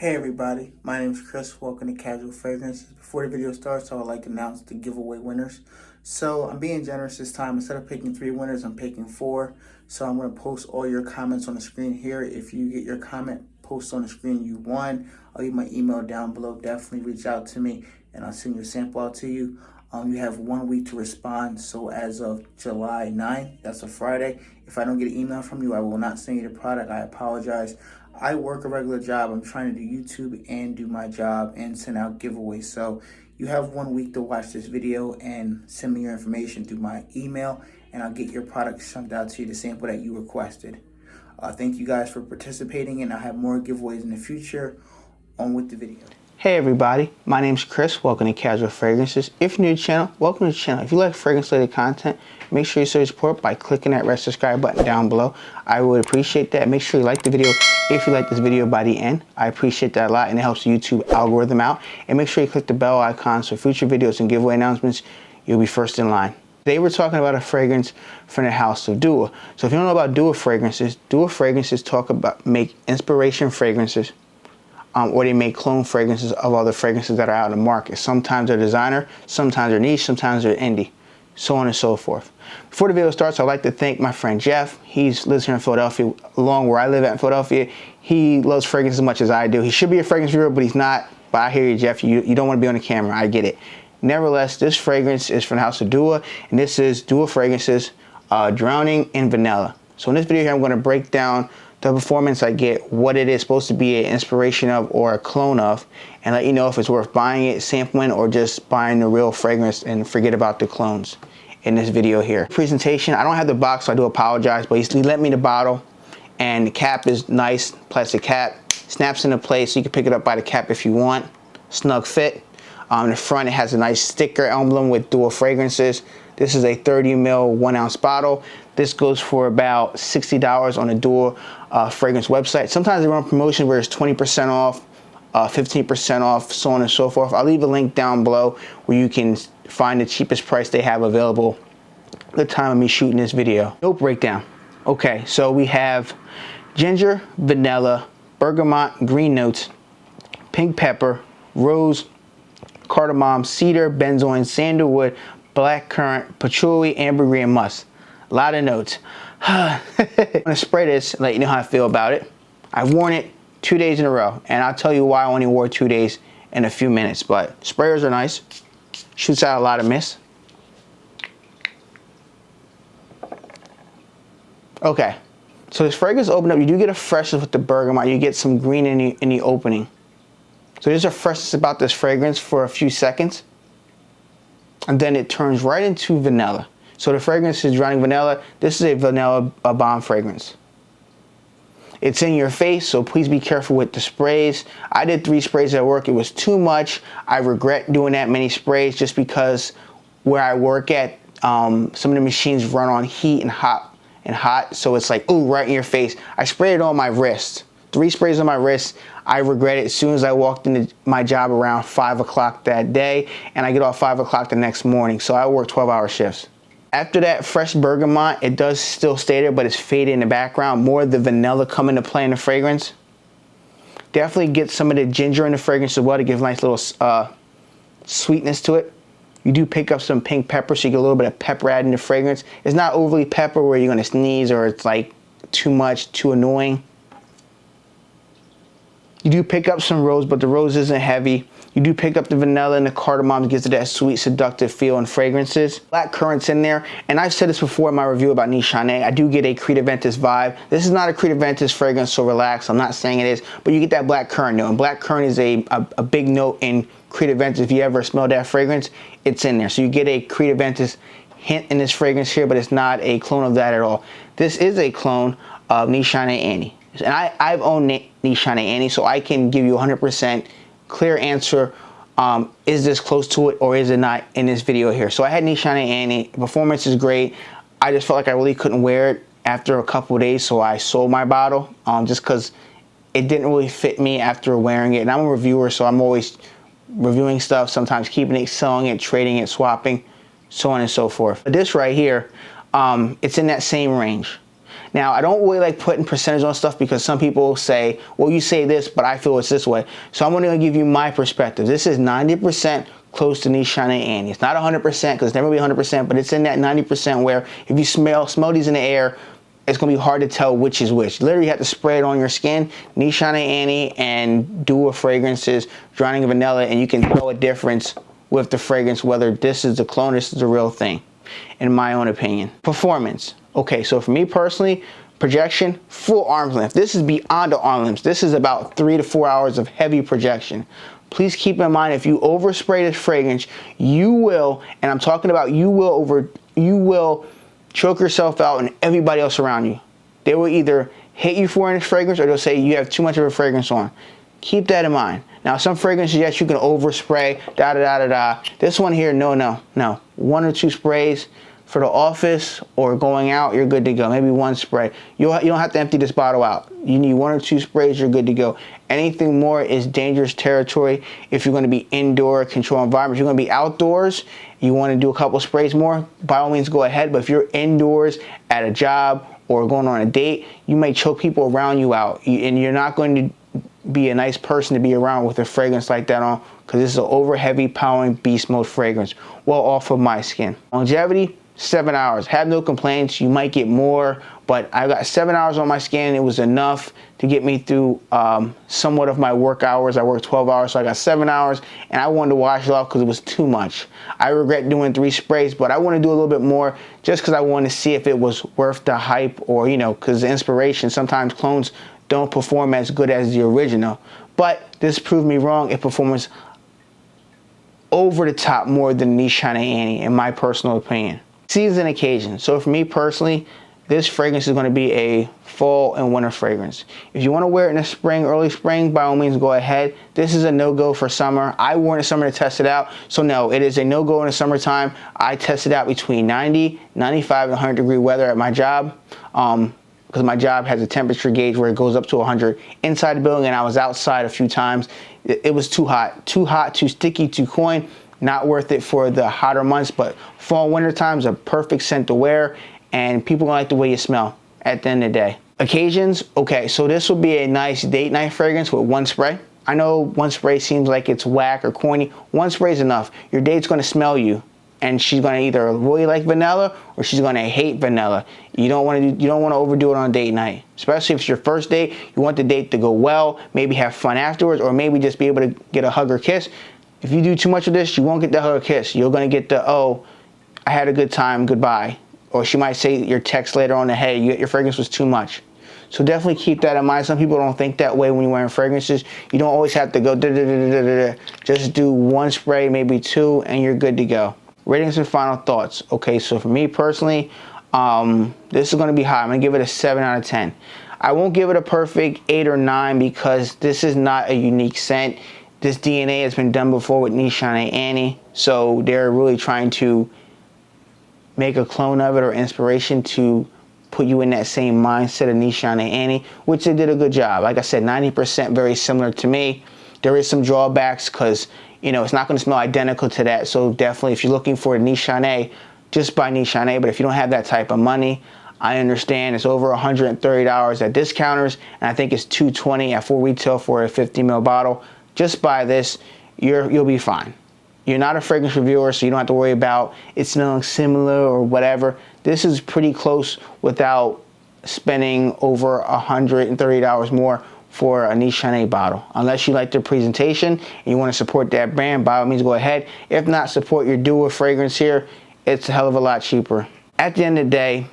Hey everybody, my name is Chris. Welcome to Casual Fragrances. Before the video starts, I would like to announce the giveaway winners. So I'm being generous this time. Instead of picking 3 winners, I'm picking 4. So I'm going to post all your comments on the screen here. If you get your comment post on the screen you won, I'll leave my email down below. Definitely reach out to me and I'll send your sample out to you. You have 1 week to respond. So as of July 9th, that's a Friday, if I don't get an email from you, I will not send you the product. I apologize. I work a regular job. I'm trying to do YouTube and do my job and send out giveaways. So you have 1 week to watch this video and send me your information through my email, and I'll get your product sent out to you, the sample that you requested. Thank you guys for participating, and I'll have more giveaways in the future. On with the video. Hey everybody, my name's Chris. Welcome to Casual Fragrances. If you're new to the channel, welcome to the channel. If you like fragrance related content, make sure you show your support by clicking that red subscribe button down below. I would appreciate that. Make sure you like the video if you like this video by the end. I appreciate that a lot, and it helps the YouTube algorithm out. And make sure you click the bell icon so future videos and giveaway announcements, you'll be first in line. Today we're talking about a fragrance from the house of Dua. So if you don't know about Dua fragrances make inspiration fragrances. Or they make clone fragrances of other fragrances that are out in the market. Sometimes they're designer, sometimes they're niche, sometimes they're indie, so on and so forth. Before the video starts, I'd like to thank my friend Jeff. He lives here in Philadelphia, along where I live at in Philadelphia. He loves fragrance as much as I do. He should be a fragrance reviewer, but he's not. But I hear you, Jeff. You don't want to be on the camera. I get it. Nevertheless, this fragrance is from the house of Dua, and this is Dua Fragrances Drowning in Vanilla. So in this video here, I'm going to break down the performance I get, what it is supposed to be an inspiration of or a clone of, and let you know if it's worth buying it, sampling, or just buying the real fragrance and forget about the clones in this video here. Presentation, I don't have the box, so I do apologize, but he lent me the bottle, and the cap is nice, plastic cap, snaps into place so you can pick it up by the cap if you want, snug fit. In the front, it has a nice sticker emblem with Dua Fragrances. This is a 30 ml 1 ounce bottle. This goes for about $60 on the Dua fragrance website. Sometimes they run promotion where it's 20% off, 15% off, so on and so forth. I'll leave a link down below where you can find the cheapest price they have available at the time of me shooting this video. Note breakdown. Okay, so we have ginger, vanilla, bergamot, green notes, pink pepper, rose, cardamom, cedar, benzoin, sandalwood, blackcurrant, patchouli, ambergris, and musk. A lot of notes. I'm gonna spray this and let you know how I feel about it. I've worn it 2 days in a row, and I'll tell you why I only wore 2 days in a few minutes. But sprayers are nice. Shoots out a lot of mist. Okay, so this fragrance open up. You do get a freshness with the bergamot. You get some green in the opening. So there's a freshness about this fragrance for a few seconds, and then it turns right into vanilla. So the fragrance is drowning vanilla. This is a vanilla bomb fragrance. It's in your face, so please be careful with the sprays. I did 3 sprays at work. It was too much. I regret doing that many sprays just because where I work at, some of the machines run on heat and hot. So it's like, ooh, right in your face. I sprayed it on my wrist. 3 sprays on my wrist. I regret it as soon as I walked into my job around 5 o'clock that day, and I get off 5 o'clock the next morning. So I work 12-hour shifts. After that fresh bergamot, it does still stay there, but it's faded in the background. More of the vanilla come into play in the fragrance. Definitely get some of the ginger in the fragrance as well to give a nice little sweetness to it. You do pick up some pink pepper, so you get a little bit of pepper added in the fragrance. It's not overly pepper where you're gonna sneeze or it's like too much, too annoying. You do pick up some rose, but the rose isn't heavy. You do pick up the vanilla and the cardamom, gives it that sweet, seductive feel and fragrances. Black currant's in there, and I've said this before in my review about Nishane. I do get a Creed Aventus vibe. This is not a Creed Aventus fragrance, so relax. I'm not saying it is, but you get that black currant note, and black currant is a big note in Creed Aventus. If you ever smell that fragrance, it's in there. So you get a Creed Aventus hint in this fragrance here, but it's not a clone of that at all. This is a clone of Nishane Annie. And I've owned Nishane Annie, so I can give you 100% clear answer. Is this close to it or is it not in this video here? So I had Nishane Annie. Performance is great. I just felt like I really couldn't wear it after a couple of days, so I sold my bottle just because it didn't really fit me after wearing it. And I'm a reviewer, so I'm always reviewing stuff, sometimes keeping it, selling it, trading it, swapping, so on and so forth. But this right here, it's in that same range. Now, I don't really like putting percentage on stuff because some people say, well, you say this, but I feel it's this way. So I'm going to give you my perspective. This is 90% close to Niche Shine Annie. It's not 100% because it's never be 100%, but it's in that 90% where if you smell these in the air, it's going to be hard to tell which is which. Literally, you have to spray it on your skin, Niche Shine Annie and Duo Fragrances, Drowning Vanilla, and you can tell a difference with the fragrance, whether this is the clone, this is the real thing, in my own opinion. Performance. Okay, so for me personally, projection, full arm's length. This is beyond the arm length. This is about 3 to 4 hours of heavy projection. Please keep in mind, if you overspray this fragrance, you will, and I'm talking about you will choke yourself out and everybody else around you. They will either hate you for this fragrance or they'll say you have too much of a fragrance on. Keep that in mind. Now, some fragrances, yes, you can overspray, da-da-da-da-da. This one here, no. 1 or 2 sprays for the office or going out, you're good to go. Maybe 1 spray. You don't have to empty this bottle out. You need 1 or 2 sprays, you're good to go. Anything more is dangerous territory if you're going to be indoor, controlled environments. You're going to be outdoors, you want to do a couple sprays more, by all means go ahead. But if you're indoors at a job or going on a date, you may choke people around you out. And you're not going to be a nice person to be around with a fragrance like that on, because this is an over heavy powering beast mode fragrance, well off of my skin. Longevity, 7 hours. Have no complaints. You might get more, but I got 7 hours on my skin. It was enough to get me through somewhat of my work hours. I worked 12 hours, so I got 7 hours, and I wanted to wash it off because it was too much. I regret doing 3 sprays, but I want to do a little bit more just because I wanted to see if it was worth the hype, or, you know, because the inspiration, sometimes clones don't perform as good as the original. But this proved me wrong. It performs over the top more than Niche Shine Annie, in my personal opinion. Season occasion. So for me personally, this fragrance is going to be a fall and winter fragrance. If you want to wear it in the spring, early spring, by all means go ahead. This is a no-go for summer. I wore it in the summer to test it out. So no, it is a no-go in the summertime. I tested out between 90, 95, and 100 degree weather at my job. Because my job has a temperature gauge where it goes up to 100 inside the building, and I was outside a few times. It was too hot, too sticky, too cloying. Not worth it for the hotter months, but fall and winter time is a perfect scent to wear, and people like the way you smell at the end of the day. Occasions, okay, so this will be a nice date night fragrance with 1 spray. I know 1 spray seems like it's whack or corny. 1 spray is enough. Your date's gonna smell you, and she's gonna either really like vanilla or she's gonna hate vanilla. You don't wanna overdo it on a date night. Especially if it's your first date, you want the date to go well, maybe have fun afterwards, or maybe just be able to get a hug or kiss. If you do too much of this, you won't get the hug or kiss. You're gonna get the, oh, I had a good time, goodbye. Or she might say your text later on that, hey, your fragrance was too much. So definitely keep that in mind. Some people don't think that way when you're wearing fragrances. You don't always have to go da-da-da-da-da-da. Just do 1 spray, maybe 2, and you're good to go. Ratings and final thoughts. Okay, so for me personally, this is gonna be high. I'm gonna give it a 7 out of 10. I won't give it a perfect 8 or 9 because this is not a unique scent. This DNA has been done before with Niche Shine Annie, so they're really trying to make a clone of it or inspiration to put you in that same mindset of Niche Shine Annie, which they did a good job. Like I said, 90% very similar to me. There is some drawbacks because, you know, it's not going to smell identical to that. So definitely, if you're looking for a Niche Shine, just buy Niche Shine. But if you don't have that type of money, I understand it's over $130 at discounters, and I think it's $220 at full retail for a 50 ml bottle. Just buy this, you'll be fine. You're not a fragrance reviewer, so you don't have to worry about it smelling similar or whatever. This is pretty close without spending over $130 more for a Niche Shine bottle. Unless you like their presentation and you want to support that brand, by all means go ahead. If not, support your Duo fragrance here. It's a hell of a lot cheaper. At the end of the day,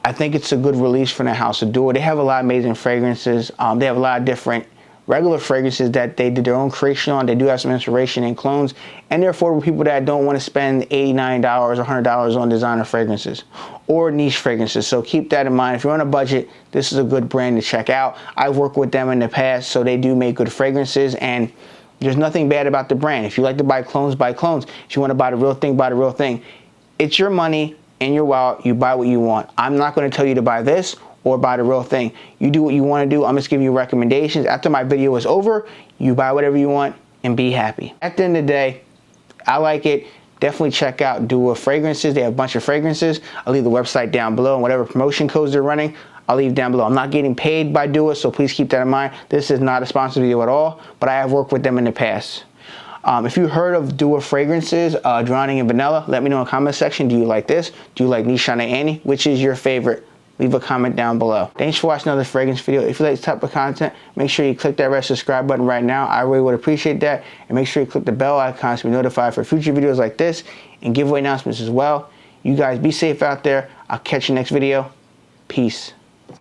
I think it's a good release from the house of Duo. They have a lot of amazing fragrances. They have a lot of different regular fragrances that they did their own creation on. They do have some inspiration in clones, and they're affordable people that don't want to spend $89 or $100 on designer fragrances or niche fragrances. So keep that in mind. If you're on a budget, this is a good brand to check out. I've worked with them in the past, so they do make good fragrances, and there's nothing bad about the brand. If you like to buy clones, buy clones. If you want to buy the real thing, buy the real thing. It's your money in your wallet. You buy what you want. I'm not going to tell you to buy this or buy the real thing. You do what you want to do. I'm just giving you recommendations. After my video is over, you buy whatever you want and be happy. At the end of the day, I like it. Definitely check out Duo Fragrances. They have a bunch of fragrances. I'll leave the website down below, and whatever promotion codes they're running, I'll leave down below. I'm not getting paid by Dua, so please keep that in mind. This is not a sponsored video at all, but I have worked with them in the past. If you heard of Dua fragrances, Drowning in Vanilla, let me know in the comment section. Do you like this? Do you like Nishana Annie? Which is your favorite? Leave a comment down below. Thanks for watching another fragrance video. If you like this type of content, make sure you click that red subscribe button right now. I really would appreciate that. And make sure you click the bell icon to be notified for future videos like this and giveaway announcements as well. You guys be safe out there. I'll catch you next video. Peace.